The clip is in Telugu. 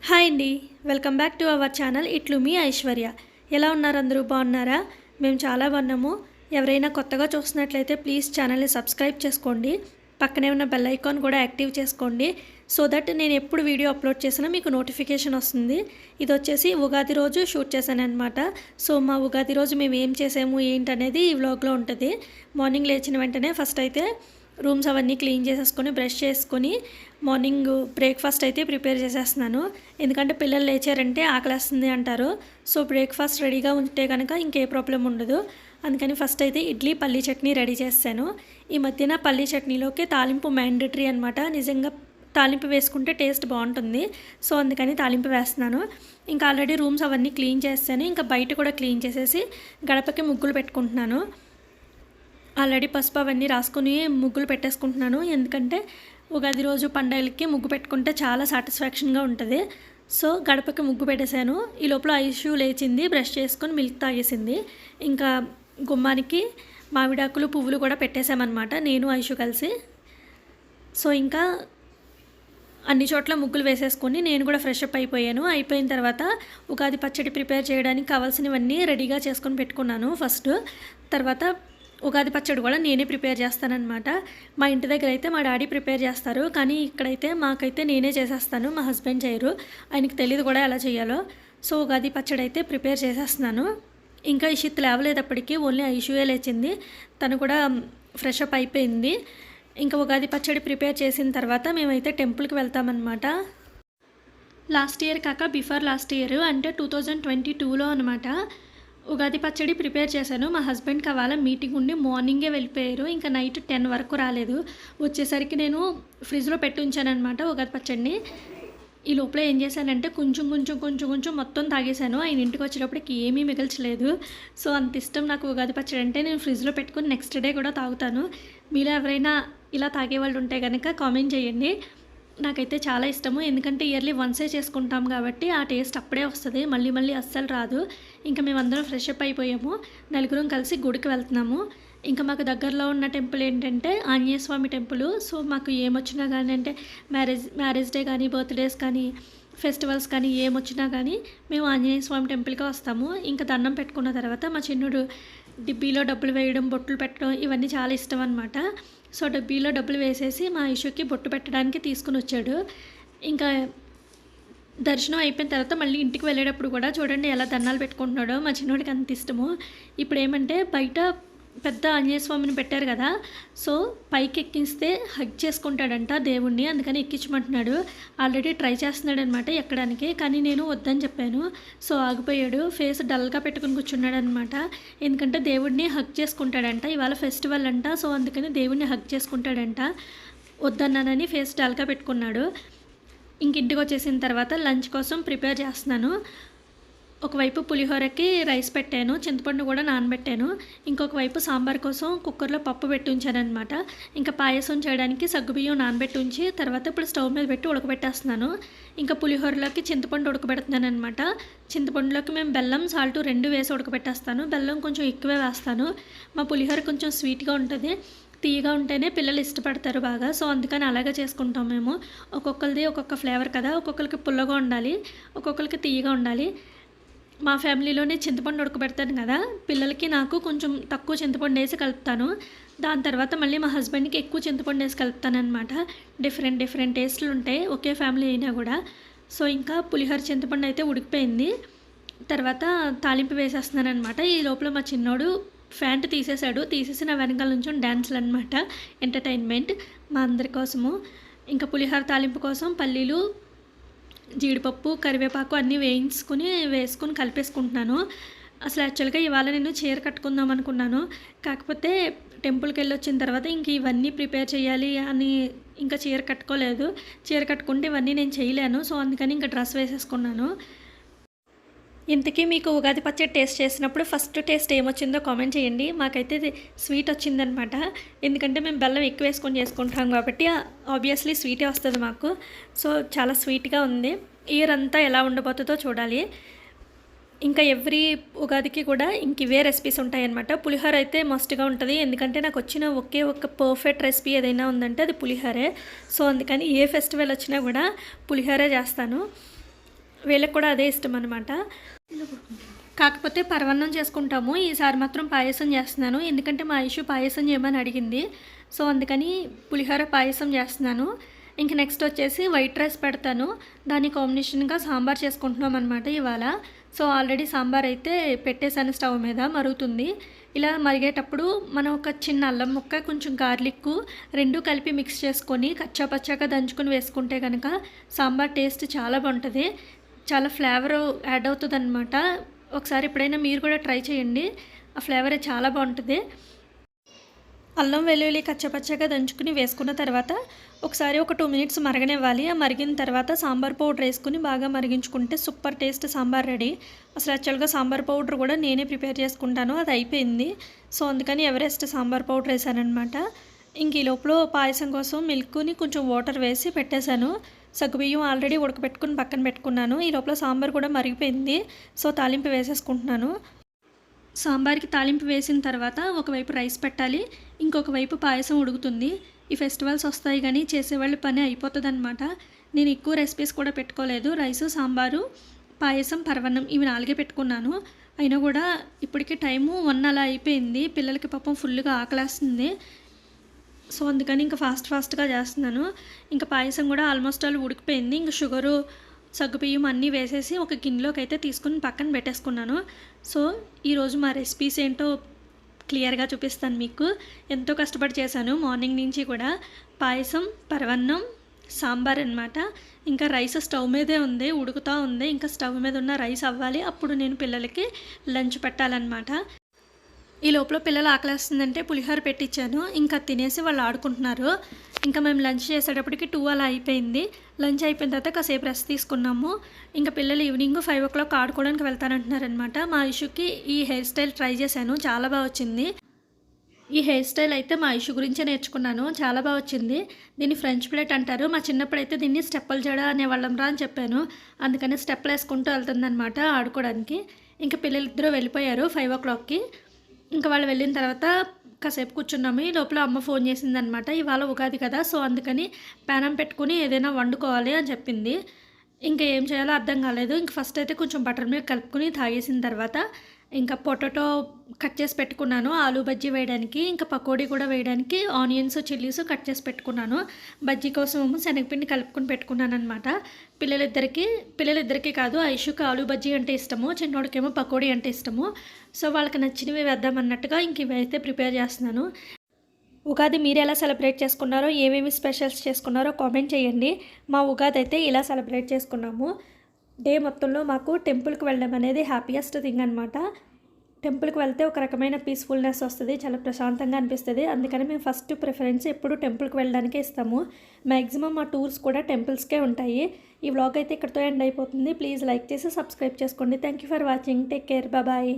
హాయ్ అండి, welcome back to our channel. ఇట్లు మీ ఐశ్వర్య. ఎలా ఉన్నారు? అందరూ బాగున్నారా? మేము చాలా బాగున్నాము. ఎవరైనా కొత్తగా చూస్తున్నట్లయితే ప్లీజ్ ఛానల్ని సబ్స్క్రైబ్ చేసుకోండి. పక్కనే ఉన్న బెల్ ఐకాన్ కూడా యాక్టివ్ చేసుకోండి. సో దట్ నేను ఎప్పుడు వీడియో అప్లోడ్ చేసినా మీకు నోటిఫికేషన్ వస్తుంది. ఇది వచ్చేసి ఉగాది రోజు షూట్ చేశాను అనమాట. సో మా ఉగాది రోజు మేము ఏం చేసాము ఏంటనేది ఈ వ్లాగ్లో ఉంటుంది. మార్నింగ్ లేచిన వెంటనే ఫస్ట్ అయితే రూమ్స్ అవన్నీ క్లీన్ చేసేసుకొని బ్రష్ చేసుకొని మార్నింగ్ బ్రేక్ఫాస్ట్ అయితే ప్రిపేర్ చేసేస్తున్నాను. ఎందుకంటే పిల్లలు లేచారంటే ఆకలేస్తుంది అంటారు. సో బ్రేక్ఫాస్ట్ రెడీగా ఉంటే కనుక ఇంకే ప్రాబ్లం ఉండదు. అందుకని ఫస్ట్ అయితే ఇడ్లీ పల్లీ చట్నీ రెడీ చేస్తాను. ఈ మధ్యన పల్లీ చట్నీలోకి తాలింపు మ్యాండేటరీ అనమాట. నిజంగా తాలింపు వేసుకుంటే టేస్ట్ బాగుంటుంది. సో అందుకని తాలింపు వేస్తున్నాను. ఇంకా ఆల్రెడీ రూమ్స్ అవన్నీ క్లీన్ చేస్తాను. ఇంకా బయట కూడా క్లీన్ చేసేసి గడపకి ముగ్గులు పెట్టుకుంటున్నాను. ఆల్రెడీ పసుపు అవన్నీ రాసుకొని ముగ్గులు పెట్టేసుకుంటున్నాను. ఎందుకంటే ఉగాది రోజు పండుగలకి ముగ్గు పెట్టుకుంటే చాలా సాటిస్ఫాక్షన్గా ఉంటుంది. సో గడపకి ముగ్గు పెట్టేశాను. ఈ లోపల ఐషు లేచింది, బ్రష్ చేసుకొని మిల్క్ తాగేసింది. ఇంకా గుమ్మానికి మామిడాకులు పువ్వులు కూడా పెట్టేశామన్నమాట, నేను ఐషు కలిసి. సో ఇంకా అన్ని చోట్ల ముగ్గులు వేసేసుకొని నేను కూడా ఫ్రెష్ అప్ అయిపోయాను. అయిపోయిన తర్వాత ఉగాది పచ్చడి ప్రిపేర్ చేయడానికి కావాల్సినవన్నీ రెడీగా చేసుకొని పెట్టుకున్నాను ఫస్ట్. తర్వాత ఉగాది పచ్చడి కూడా నేనే ప్రిపేర్ చేస్తానన్నమాట. మా ఇంటి దగ్గర అయితే మా డాడీ ప్రిపేర్ చేస్తారు, కానీ ఇక్కడైతే మాకైతే నేనే చేసేస్తాను. మా హస్బెండ్ చేయరు, ఆయనకి తెలియదు కూడా ఎలా చేయాలో. సో ఉగాది పచ్చడి అయితే ప్రిపేర్ చేసేస్తున్నాను. ఇంకా ఇషిత్ లేవలేటప్పటికీ ఓన్లీ ఐషుయే లేచింది. తను కూడా ఫ్రెష్ అప్ అయిపోయింది. ఇంకా ఉగాది పచ్చడి ప్రిపేర్ చేసిన తర్వాత మేమైతే టెంపుల్కి వెళ్తామన్నమాట. లాస్ట్ ఇయర్ కాక బిఫోర్ లాస్ట్ ఇయర్ అంటే 2022లో అనమాట ఉగాది పచ్చడి ప్రిపేర్ చేశాను. మా హస్బెండ్కి అవాళ మీటింగ్ ఉండి మార్నింగే వెళ్ళిపోయారు. ఇంకా నైట్ 10 వరకు రాలేదు. వచ్చేసరికి నేను ఫ్రిడ్జ్లో పెట్టి ఉంచానమాట ఉగాది పచ్చడిని. ఈ లోపల ఏం చేశానంటే కొంచెం మొత్తం తాగేశాను. ఆయన ఇంటికి వచ్చేటప్పటికి ఏమీ మిగల్చలేదు. సో అంత ఇష్టం నాకు ఉగాది పచ్చడి అంటే. నేను ఫ్రిడ్జ్లో పెట్టుకుని నెక్స్ట్ డే కూడా తాగుతాను. మీలో ఎవరైనా ఇలా తాగేవాళ్ళు ఉంటే కనుక కామెంట్ చేయండి. నాకైతే చాలా ఇష్టము. ఎందుకంటే ఇయర్లీ వన్సే చేసుకుంటాం కాబట్టి ఆ టేస్ట్ అప్పుడే వస్తుంది, మళ్ళీ అస్సలు రాదు. ఇంకా మేమందరం ఫ్రెష్ అప్ అయిపోయాము. నలుగురం కలిసి గుడికి వెళ్తున్నాము. ఇంకా మాకు దగ్గరలో ఉన్న టెంపుల్ ఏంటంటే ఆంజనేయ స్వామి టెంపుల్. సో మాకు ఏమొచ్చినా కానీ అంటే మ్యారేజ్ డే కానీ బర్త్డేస్ కానీ ఫెస్టివల్స్ కానీ ఏమొచ్చినా కానీ మేము ఆంజనేయ స్వామి టెంపుల్కి వస్తాము. ఇంకా దండం పెట్టుకున్న తర్వాత మా చిన్నుడు డిబ్బీలో డబ్బులు వేయడం, బొట్టులు పెట్టడం ఇవన్నీ చాలా ఇష్టం అనమాట. సో డబ్బీలో డబ్బులు వేసేసి మా ఇషుకి బొట్టు పెట్టడానికి తీసుకుని వచ్చాడు. ఇంకా దర్శనం అయిపోయిన తర్వాత మళ్ళీ ఇంటికి వెళ్ళేటప్పుడు కూడా చూడండి ఎలా దండాలు పెట్టుకుంటున్నాడో. మా చిన్నోడికి అంత ఇష్టము. ఇప్పుడు ఏమంటే బయట పెద్ద ఆంజనేయ స్వామిని పెట్టారు కదా, సో పైకి ఎక్కిస్తే హగ్ చేసుకుంటాడంట దేవుణ్ణి. అందుకని ఎక్కించమంటున్నాడు. ఆల్రెడీ ట్రై చేస్తున్నాడు అనమాట ఎక్కడానికి, కానీ నేను వద్దని చెప్పాను. సో ఆగిపోయాడు. ఫేస్ డల్గా పెట్టుకుని కూర్చున్నాడు అనమాట. ఎందుకంటే దేవుడిని హగ్ చేసుకుంటాడంట. ఇవాళ ఫెస్టివల్ అంట. సో అందుకని దేవుడిని హగ్ చేసుకుంటాడంట. వద్దన్నానని ఫేస్ డల్గా పెట్టుకున్నాడు. ఇంక ఇంటికి వచ్చేసిన తర్వాత లంచ్ కోసం ప్రిపేర్ చేస్తున్నాను. ఒకవైపు పులిహోరకి రైస్ పెట్టాను, చింతపండు కూడా నానబెట్టాను. ఇంకొక వైపు సాంబార్ కోసం కుక్కర్లో పప్పు పెట్టి ఉంచానమాట. ఇంకా పాయసం చేయడానికి సగ్గుబియ్యం నానబెట్టి ఉంచి తర్వాత ఇప్పుడు స్టవ్ మీద పెట్టి ఉడకబెట్టేస్తున్నాను. ఇంకా పులిహోరలోకి చింతపండు ఉడకబెడుతున్నాను అనమాట. చింతపండులోకి మేము బెల్లం సాల్ట్ 2 వేసి ఉడకబెట్టేస్తాను. బెల్లం కొంచెం ఎక్కువే వేస్తాను. మా పులిహోర కొంచెం స్వీట్గా ఉంటుంది, తీయగా ఉంటేనే పిల్లలు ఇష్టపడతారు బాగా. సో అందుకని అలాగే చేసుకుంటాం మేము. ఒక్కొక్కరిది ఒక్కొక్క ఫ్లేవర్ కదా, ఒక్కొక్కరికి పుల్లగా ఉండాలి, ఒక్కొక్కరికి తీయగా ఉండాలి. మా ఫ్యామిలీలోనే చింతపండు ఉడకబెడతాను కదా, పిల్లలకి నాకు కొంచెం తక్కువ చింతపండు వేసి కలుపుతాను. దాని తర్వాత మళ్ళీ మా హస్బెండ్కి ఎక్కువ చింతపండు వేసి కలుపుతాను అనమాట. డిఫరెంట్ టేస్ట్లు ఉంటాయి ఒకే ఫ్యామిలీ అయినా కూడా. సో ఇంకా పులిహోర చింతపండు అయితే ఉడికిపోయింది. తర్వాత తాలింపు వేసేస్తున్నాను అనమాట. ఈ లోపల మా చిన్నోడు ఫ్యాంట్ తీసేశాడు. తీసేసి నా వెనకాల నుంచి డ్యాన్స్లు అనమాట, ఎంటర్టైన్మెంట్ మా అందరి కోసము. ఇంకా పులిహోర తాలింపు కోసం పల్లీలు, జీడిపప్పు, కరివేపాకు అన్నీ వేసుకుని కలిపేసుకుంటున్నాను. అసలు యాక్చువల్గా ఇవాళ నేను చీర కట్టుకుందాం అనుకున్నాను. కాకపోతే టెంపుల్కి వెళ్ళి వచ్చిన తర్వాత ఇంక ఇవన్నీ ప్రిపేర్ చేయాలి అని ఇంకా చీర కట్టుకోలేదు. చీర కట్టుకుంటే ఇవన్నీ నేను చేయలేను. సో అందుకని ఇంకా డ్రెస్ వేసేసుకున్నాను. ఇంతకీ మీకు ఉగాది పచ్చడి టేస్ట్ చేసినప్పుడు ఫస్ట్ టేస్ట్ ఏమొచ్చిందో కామెంట్ చేయండి. మాకైతే స్వీట్ వచ్చిందనమాట. ఎందుకంటే మేము బెల్లం ఎక్కువ వేసుకొని చేసుకుంటాం కాబట్టి ఆబ్వియస్లీ స్వీటే వస్తుంది మాకు. సో చాలా స్వీట్గా ఉంది. ఇయర్ అంతా ఎలా ఉండబోతుందో చూడాలి. ఇంకా ఎవ్రీ ఉగాదికి కూడా ఇంక ఇవే రెసిపీస్ ఉంటాయన్నమాట. పులిహోర అయితే మస్ట్గా ఉంటుంది. ఎందుకంటే నాకు వచ్చిన ఒకే ఒక పర్ఫెక్ట్ రెసిపీ ఏదైనా ఉందంటే అది పులిహోరే. సో అందుకని ఏ ఫెస్టివల్ వచ్చినా కూడా పులిహోరే చేస్తాను. వీళ్ళకి కూడా అదే ఇష్టం అనమాట. కాకపోతే పరవన్నం చేసుకుంటాము, ఈసారి మాత్రం పాయసం చేస్తున్నాను. ఎందుకంటే మా ఐషు పాయసం చేయమని అడిగింది. సో అందుకని పులిహోర పాయసం చేస్తున్నాను. ఇంక నెక్స్ట్ వచ్చేసి వైట్ రైస్ పెడతాను. దాని కాంబినేషన్గా సాంబార్ చేసుకుంటున్నాం అనమాట ఇవాళ. సో ఆల్రెడీ సాంబార్ అయితే పెట్టేశాను, స్టవ్ మీద మరుగుతుంది. ఇలా మరిగేటప్పుడు మనం ఒక చిన్న అల్లం ముక్క, కొంచెం గార్లిక్ రెండు కలిపి మిక్స్ చేసుకొని కచ్చాపచ్చాగా దంచుకొని వేసుకుంటే కనుక సాంబార్ టేస్ట్ చాలా బాగుంటుంది. చాలా ఫ్లేవర్ యాడ్ అవుతుంది అనమాట. ఒకసారి ఎప్పుడైనా మీరు కూడా ట్రై చేయండి, ఆ ఫ్లేవర్ చాలా బాగుంటుంది. అల్లం వెల్లుల్లి కచ్చపచ్చగా దంచుకుని వేసుకున్న తర్వాత ఒకసారి ఒక 2 మినిట్స్ మరగనివ్వాలి. ఆ మరిగిన తర్వాత సాంబార్ పౌడర్ వేసుకుని బాగా మరిగించుకుంటే సూపర్ టేస్ట్ సాంబార్ రెడీ. అసలు యాక్చువల్గా సాంబార్ పౌడర్ కూడా నేనే ప్రిపేర్ చేసుకుంటాను, అది అయిపోయింది. సో అందుకని ఎవరెస్ట్ సాంబార్ పౌడర్ వేసానమాట. ఇంక ఈ లోపల పాయసం కోసం మిల్క్ని కొంచెం వాటర్ వేసి పెట్టేశాను. సగ్గుబియ్యం ఆల్రెడీ ఉడకబెట్టుకుని పక్కన పెట్టుకున్నాను. ఈ లోపల సాంబార్ కూడా మరిగిపోయింది. సో తాలింపు వేసేసుకుంటున్నాను. సాంబార్కి తాలింపు వేసిన తర్వాత ఒకవైపు రైస్ పెట్టాలి, ఇంకొక వైపు పాయసం ఉడుకుతుంది. ఈ ఫెస్టివల్స్ వస్తాయి కానీ చేసేవాళ్ళు పని అయిపోతుంది అనమాట. నేను ఎక్కువ రెసిపీస్ కూడా పెట్టుకోలేదు. రైసు, సాంబారు, పాయసం, పరవన్నం ఇవి 4 పెట్టుకున్నాను. అయినా కూడా ఇప్పటికీ టైము 1 అలా అయిపోయింది. పిల్లలకి పాపం ఫుల్గా ఆకలేస్తుంది. సో అందుకని ఇంకా ఫాస్ట్గా చేస్తున్నాను. ఇంకా పాయసం కూడా ఆల్మోస్ట్ ఆల్ ఉడికిపోయింది. ఇంకా షుగరు, సగ్గుబియ్యం అన్నీ వేసేసి ఒక గిన్నెలోకి అయితే తీసుకుని పక్కన పెట్టేసుకున్నాను. సో ఈరోజు మా రెసిపీస్ ఏంటో క్లియర్గా చూపిస్తాను మీకు. ఎంతో కష్టపడి చేశాను మార్నింగ్ నుంచి కూడా. పాయసం, పరవన్నం, సాంబార్ అనమాట. ఇంకా రైస్ స్టవ్ మీదే ఉంది, ఉడుకుతూ ఉంది. ఇంకా స్టవ్ మీద ఉన్న రైస్ అవ్వాలి, అప్పుడు నేను పిల్లలకి లంచ్ పెట్టాలన్నమాట. ఈ లోపల పిల్లలు ఆకలేస్తుందంటే పులిహోర పెట్టించాను. ఇంకా తినేసి వాళ్ళు ఆడుకుంటున్నారు. ఇంకా మేము లంచ్ చేసేటప్పటికి 2 అలా అయిపోయింది. లంచ్ అయిపోయిన తర్వాత కాసేపు రెస్ట్ తీసుకున్నాము. ఇంకా పిల్లలు ఈవినింగ్ 5 o'clock ఆడుకోవడానికి వెళ్తానంటున్నారనమాట. మా ఇష్యూకి ఈ హెయిర్ స్టైల్ ట్రై చేశాను, చాలా బాగా వచ్చింది. ఈ హెయిర్ స్టైల్ అయితే మా ఇష్యూ గురించే నేర్చుకున్నాను, చాలా బాగా వచ్చింది. దీన్ని ఫ్రెంచ్ ప్లేట్ అంటారు. మా చిన్నప్పుడైతే దీన్ని స్టెప్పుల జడ అనేవాళ్ళం రా అని చెప్పాను. అందుకని స్టెప్పులు వేసుకుంటూ వెళ్తుందనమాట ఆడుకోవడానికి. ఇంకా పిల్లలిద్దరూ వెళ్ళిపోయారు 5 o'clockకి. ఇంకా వాళ్ళు వెళ్ళిన తర్వాత కాసేపు కూర్చున్నాము. ఈ లోపల అమ్మ ఫోన్ చేసిందనమాట. ఇవాళ ఉగాది కదా, సో అందుకని ప్యానం పెట్టుకుని ఏదైనా వండుకోవాలి అని చెప్పింది. ఇంకా ఏం చేయాలో అర్థం కాలేదు. ఇంక ఫస్ట్ అయితే కొంచెం బటర్ మిల్క్ కలుపుకుని తాగేసిన తర్వాత ఇంకా పొటాటో కట్ చేసి పెట్టుకున్నాను ఆలూ బజ్జీ వేయడానికి. ఇంకా పకోడీ కూడా వేయడానికి ఆనియన్స్, చిల్లీస్ కట్ చేసి పెట్టుకున్నాను. బజ్జీ కోసం శనగపిండి కలుపుకొని పెట్టుకున్నాను అనమాట. పిల్లలిద్దరికీ కాదు, ఐషుకి ఆలూ బజ్జీ అంటే ఇష్టము, చిన్నోడికేమో పకోడీ అంటే ఇష్టము. సో వాళ్ళకి నచ్చినవి వేద్దామన్నట్టుగా ఇంక ఇవైతే ప్రిపేర్ చేస్తున్నాను. ఉగాది మీరు ఎలా సెలబ్రేట్ చేసుకున్నారో, ఏమేమి స్పెషల్స్ చేసుకున్నారో కామెంట్ చేయండి. మా ఉగాది అయితే ఇలా సెలబ్రేట్ చేసుకున్నాము. డే మొత్తంలో మాకు టెంపుల్కి వెళ్ళడం అనేది హ్యాపీయెస్ట్ థింగ్ అనమాట. టెంపుల్కి వెళ్తే ఒక రకమైన పీస్ఫుల్నెస్ వస్తుంది, చాలా ప్రశాంతంగా అనిపిస్తుంది. అందుకని మేము ఫస్ట్ ప్రిఫరెన్స్ ఎప్పుడు టెంపుల్కి వెళ్ళడానికే ఇస్తాము. మ్యాక్సిమం మా టూర్స్ కూడా టెంపుల్స్కే ఉంటాయి. ఈ వ్లాగ్ అయితే ఇక్కడితో ఎండ్ అయిపోతుంది. ప్లీజ్ లైక్ చేసి సబ్స్క్రైబ్ చేసుకోండి. Thank you for watching. Take care, bye.